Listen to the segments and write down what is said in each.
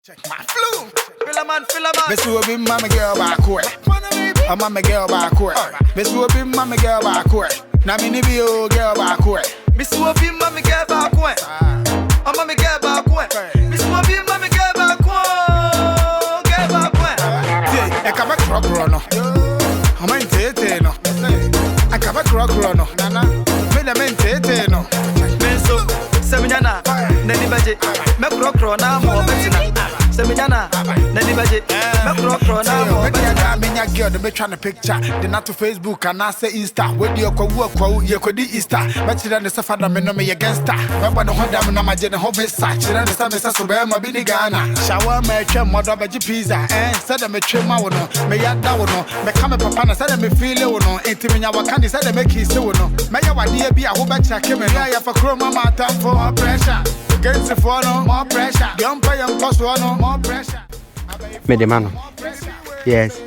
My flu. Fill a man. Miss you be mama girl back way. I'm mama girl back way. Miss you be mama girl back way. Na me ni be o girl back way. Miss you be mama girl back way. I'm mama girl back way. Miss you be mama girl back way. Girl back way. Yeah, I come back rock no. I'm in tete no. I come back rock no. Nana, me the men tete no. Menso, seminyana, nani baje. Me rock na mo betina. Seminyana, nani baje. Me rock na mo betina. Me nya girl they be trying to picture. They not to Facebook and I say Insta. Where do you go work for? You could Easter. But you the suffer that me no me against that. Remember the one that me no my gen home search. You understand me so be my bini Ghana. Shower me trim mother veggie pizza. Said me trim ma wono. Me ya da wono. Me come papa na said me feel it wono. Inti me nya wakandi said me kiss wono. Me ya wadi be a ho ba check me. Ya for chroma ma time for more pressure. Against the phone more pressure. The umpire cost one more pressure. Medemano. Yes.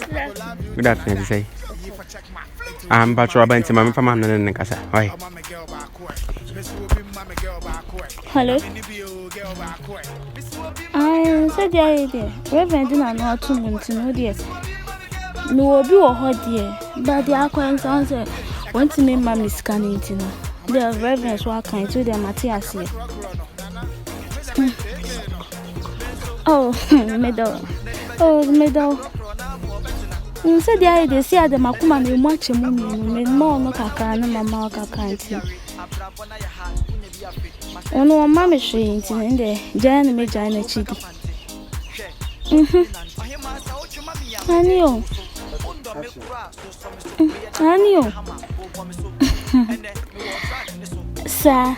Good afternoon, say. I'm Bachelor Benton, my family in Casa. Why? Hello. I said the idea. Reverend didn't know to know dear. No, be a hot dear, but the acquaintance answer want to make mammy scanning. The reverends were kind to their Matthias here. Oh, medal. Oh, medal. You said the idea, see, the Makuma, you watch a movie, more no caca and mamma caca. Only one mammy shrinks in there, Jan made Jana Chitty. I knew. Sir.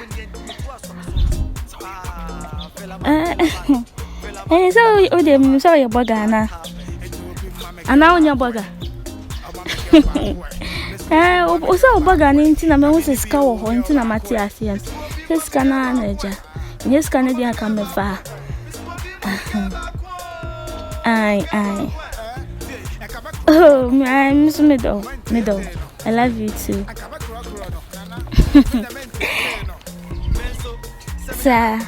So, sorry, Bogana. And now on your bugger. Also, Bogana in Tina Moses Cow, Hontina Matthias. This Cananager. Yes, Canadian come far. Aye. Oh, I'm Miss Middle. I love you too. Sir,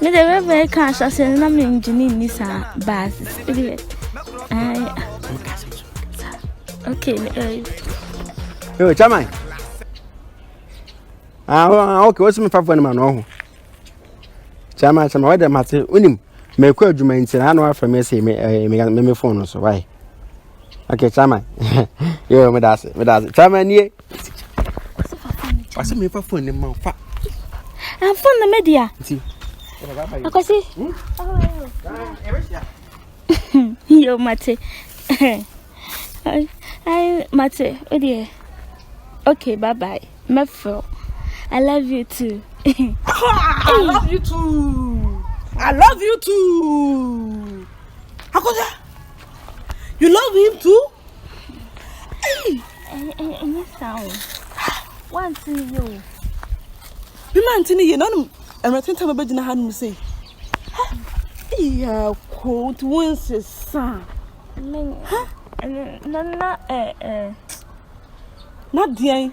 me the Reverend Cash, I said, I'm engineering this bass. Okay, Oh, Jamai. Okay, what's my favorite man? Jamai, some other matter. Unim, me quite you maintain. I know from me say me phone so why? Okay, Jamai. Yeah, me that's it. Jamai, yeah. What's me for phone in my fa? I'm from the media. See, I see. Yo, Mate. I Mate, oh dear. Okay, bye. Mefro. I love you too. I love you too. Hakoda, you love him too? Yes, sound. One to you. You man, Tinny, you know, and I think I'm about to have him say. Yeah, quote once his son. Not dear.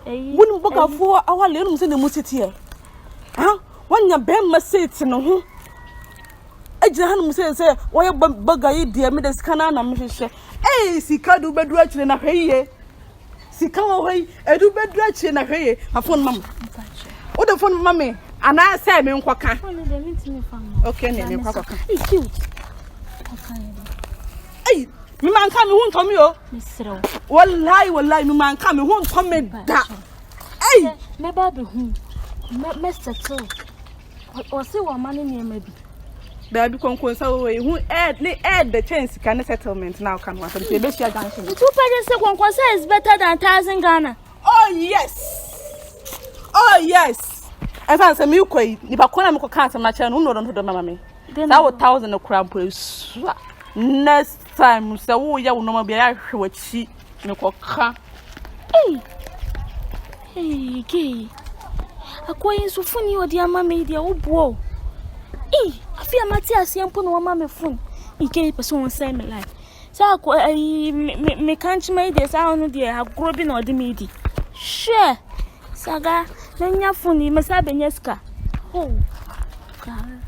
Hey, wouldn't book out for our little in the music here. Huh? When your band must say it's no. I just say, why a bugger, dear, me the scanner, and Mrs. Hey, see, can't do bed ratchet in a hay. See, come away, I do bed ratchet in a hay. I phone mum. What the phone, mummy? And I say, me, Quaka. Okay, name Quaka. It's cute. Hey, me man come home from you. Well, lie, me man come home from me. Hey, me baby, Mr. Too. Or see what money near maybe. Baby, concourse away. Who add the chance can settlement now come on. The best you're dancing. 2 pages of one is better than 1,000 Ghana. Oh, yes. As I say, you quay, if I call him a cat, my channel, no, don't mammy. That was 1,000 of crampers. Next time, so you will not be a she, no cock. Hey, gay. A coin so funny, or dear mammy, dear old boy. I fear Matthias, young put no mammy phone. He gave us one same life. So I me can't make this. I don't know, dear, have grubbing or the midi. Sure, Saga, then your phone, you must have been Yeska. Oh, God.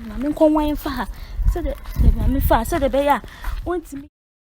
maame nkɔ wan fa ha sɛ de maame fa sɛ de bɛyɛ a wɔntimi